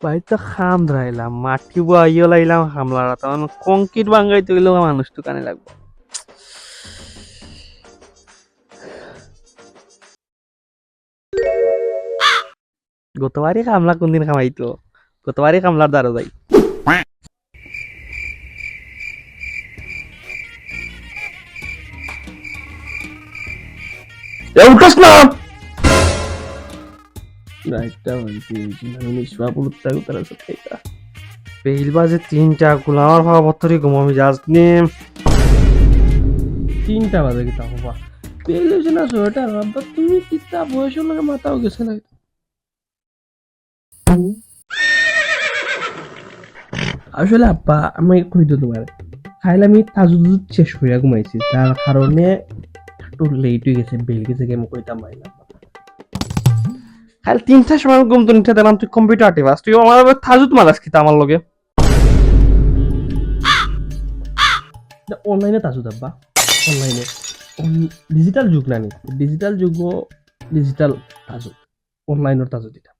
ভাই তো খাম ধরাইলাম মাটি বইও লাইলাম হামলারা তখন কংক্রিট বাঙ্গাইতে গেলেও মানুষ তো কানে লাগবে। গতবারই কামলা কোনদিন খামাইতো, গতবারই কামলার দ্বারা যাই। উঠাস না রাইটটা হইছে আমি নিশ্বাপুর তারা সাথে পেইল বাজে 3টা গুলো আমার ভাবা বত্তরি ঘুম আমি যাসনি 3টা বাজে কি তা বাবা পেইল হইছে না সোটা বাবা তুমি কিতা বয়স লাগে মাথাও গেছে না। আসলে আব্বা আমি কইতো তোমার খাইলে আমি তাজুদ শেষ হইয়া ঘুমাইছি তার কারণে একটু লেট হয়ে গেছে বেল গেছে আমি কইতাম ভাই না খালি 3টার সময় ঘুম তো নিতে দিলাম তুই কম্পিউটার টিপাস তুই আমার তাজুদ মারাস কিতা আমার লগে অনলাইনে তাজুদ আব্বা অনলাইনে ডিজিটাল যুগ নানি ডিজিটাল যুগ ডিজিটাল তাজুদ অনলাইনের তাজুদ এটা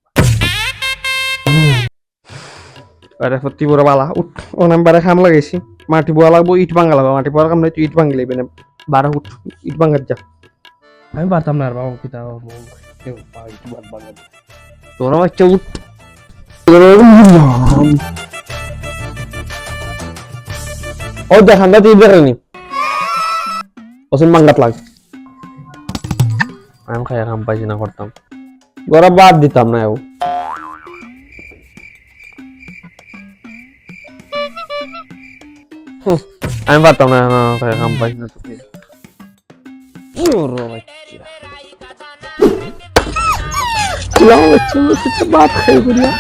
আরে সত্যি বড় বালা উঠ ও নাম্বারে খাম লাগাইছি মাটি বোয়া লাগবো ইট ভাঙা লাগবো মাটি বোয়ার কাম নাই তুই ইট ভাঙি লাগবে না 12 উঠ ইট ভাঙার যা আমি পারতাম না আর বাবা কিতা তোরা বাচ্চা উঠ ও দেখান তুই বেরোনি ওসিন মাঙ্গাত লাগ আমি খাই কাম পাইছি না করতাম গরা বাদ দিতাম না আমি পারতাম না কাম পাইছি না তুই বাচ্চা বাচ্চা বাদ খাই করিয়া